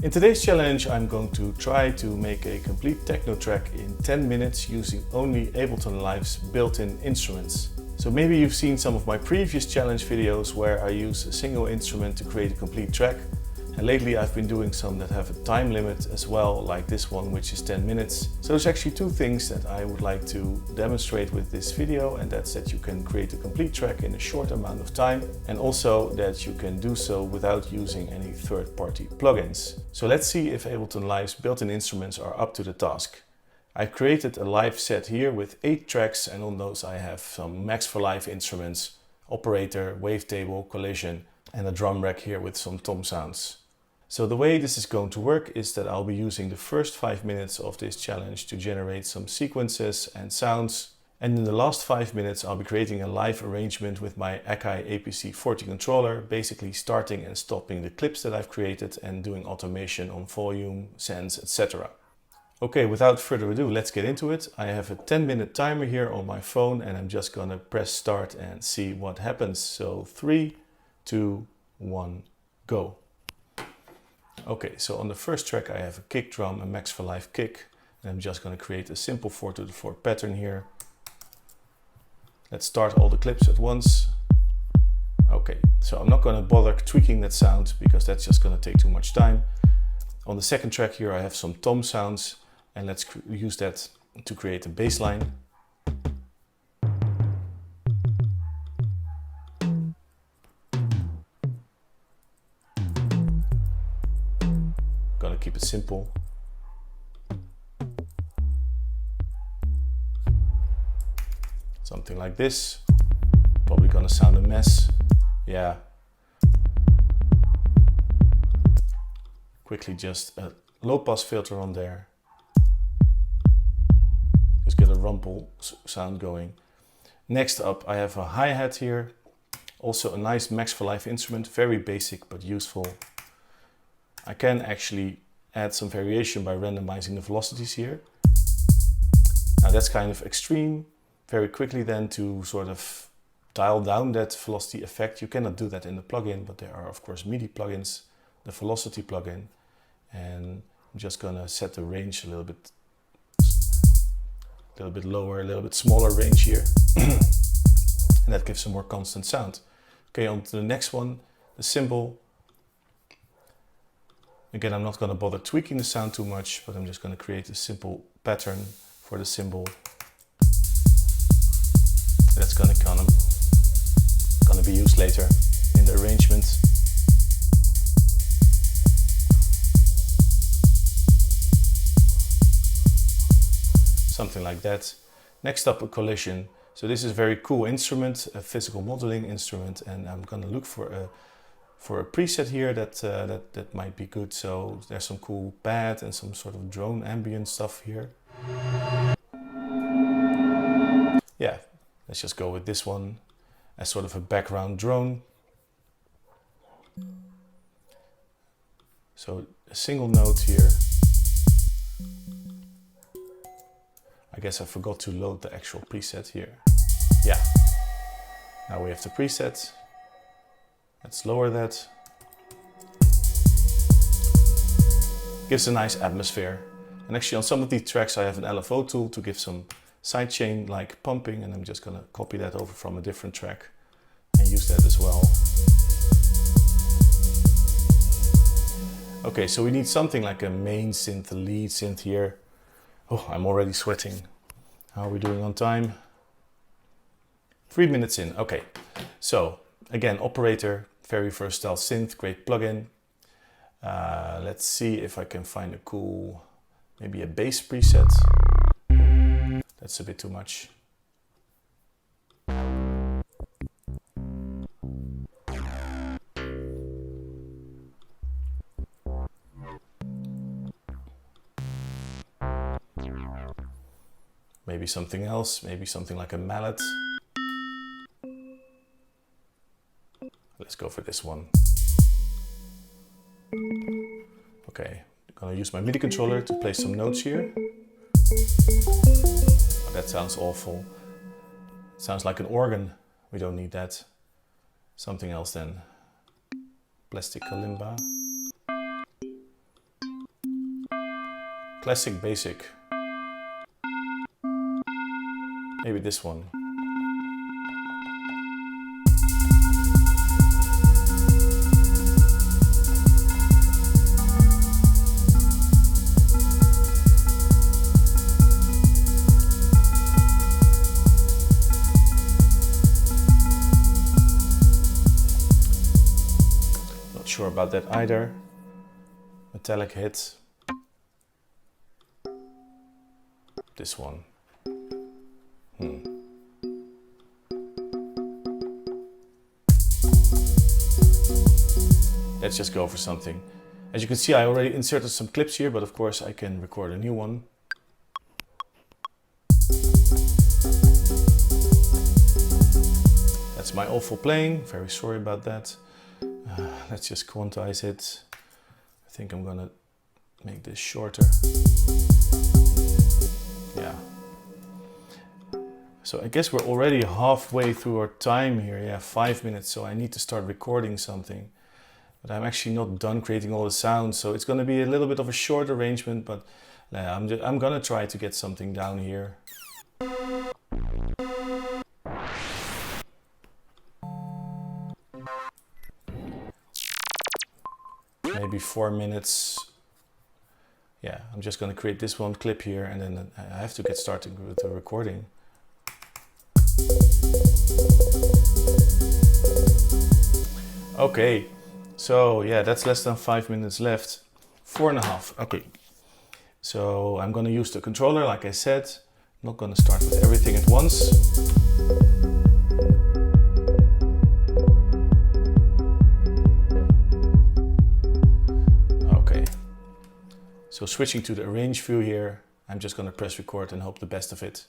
In today's challenge, I'm going to try to make a complete techno track in 10 minutes using only Ableton Live's built-in instruments. So maybe you've seen some of my previous challenge videos where I use a single instrument to create a complete track. And lately I've been doing some that have a time limit as well, like this one, which is 10 minutes. So there's actually two things that I would like to demonstrate with this video, and that's that you can create a complete track in a short amount of time, and also that you can do so without using any third-party plugins. So let's see if Ableton Live's built-in instruments are up to the task. I've created a live set here with 8 tracks, and on those I have some Max for Live instruments, operator, wavetable, collision, and a drum rack here with some tom sounds. So the way this is going to work is that I'll be using the first 5 minutes of this challenge to generate some sequences and sounds. And in the last 5 minutes I'll be creating a live arrangement with my Akai APC40 controller, basically starting and stopping the clips that I've created and doing automation on volume, sense, etc. Okay, without further ado, let's get into it. I have a 10-minute timer here on my phone and I'm just gonna press start and see what happens. So 3, 2, 1, go. Okay, so on the first track I have a kick drum, a Max for Live kick, and I'm just going to create a simple 4/4 pattern here. Let's start all the clips at once. Okay, so I'm not going to bother tweaking that sound because that's just going to take too much time. On the second track here I have some tom sounds, and let's use that to create a bass line. Gonna keep it simple. Something like this. Probably gonna sound a mess. Yeah. Quickly just a low pass filter on there. Just get a rumble sound going. Next up I have a hi-hat here. Also a nice Max for Live instrument, very basic but useful. I can actually add some variation by randomizing the velocities here. Now that's kind of extreme. Very quickly then, to sort of dial down that velocity effect, you cannot do that in the plugin, but there are of course MIDI plugins, the velocity plugin, and I'm just gonna set the range a little bit lower, a little bit smaller range here. And that gives a more constant sound. Okay, on to the next one, the cymbal. Again, I'm not going to bother tweaking the sound too much, but I'm just going to create a simple pattern for the cymbal. That's going to be used later in the arrangement. Something like that. Next up, a collision. So this is a very cool instrument, a physical modeling instrument, and I'm going to look for a preset here that might be good. So there's some cool pad and some sort of drone ambient stuff here. Yeah, let's just go with this one as sort of a background drone. So a single note here. I guess I forgot to load the actual preset here. Yeah, now we have the preset. Let's lower that. Gives a nice atmosphere. And actually on some of these tracks I have an LFO tool to give some sidechain like pumping, and I'm just gonna copy that over from a different track and use that as well. Okay, so we need something like a main synth, a lead synth here. Oh, I'm already sweating. How are we doing on time? 3 minutes in, okay. So again, operator, very versatile synth, great plugin. Let's see if I can find a cool, maybe a bass preset. That's a bit too much. Maybe something else, maybe something like a mallet. Let's go for this one. Okay, I'm gonna use my MIDI controller to play some notes here. Oh, that sounds awful. It sounds like an organ. We don't need that. Something else then. Plastic kalimba. Classic, basic. Maybe this one. Not sure about that either. Metallic hit. This one. Let's just go for something. As you can see, I already inserted some clips here, but of course I can record a new one. That's my awful playing, very sorry about that. Let's just quantize it. I think I'm gonna make this shorter. Yeah. So I guess we're already halfway through our time here. Yeah, 5 minutes, so I need to start recording something. But I'm actually not done creating all the sounds, so it's gonna be a little bit of a short arrangement, but I'm gonna try to get something down here. Maybe 4 minutes. Yeah, I'm just gonna create this one clip here, and then I have to get started with the recording. Okay, so yeah, that's less than 5 minutes left. 4.5, okay. So I'm gonna use the controller, like I said. I'm not gonna start with everything at once. Okay, so switching to the arrange view here, I'm just gonna press record and hope the best of it.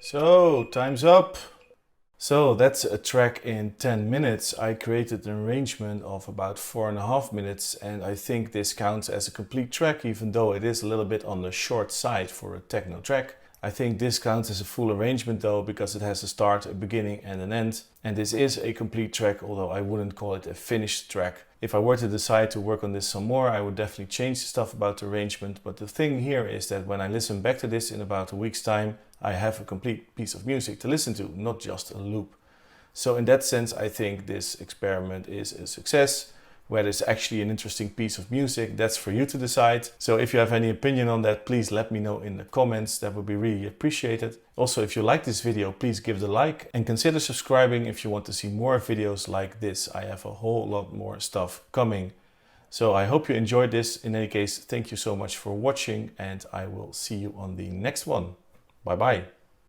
So, time's up. So that's a track in 10 minutes. I created an arrangement of about 4.5 minutes, and I think this counts as a complete track, even though it is a little bit on the short side for a techno track. I think this counts as a full arrangement though, because it has a start, a beginning and an end. And this is a complete track, although I wouldn't call it a finished track. If I were to decide to work on this some more, I would definitely change the stuff about the arrangement. But the thing here is that when I listen back to this in about a week's time, I have a complete piece of music to listen to, not just a loop. So in that sense, I think this experiment is a success. Whether it's actually an interesting piece of music, that's for you to decide. So if you have any opinion on that, please let me know in the comments. That would be really appreciated. Also, if you like this video, please give it a like and consider subscribing if you want to see more videos like this. I have a whole lot more stuff coming. So I hope you enjoyed this. In any case, thank you so much for watching, and I will see you on the next one. Bye bye.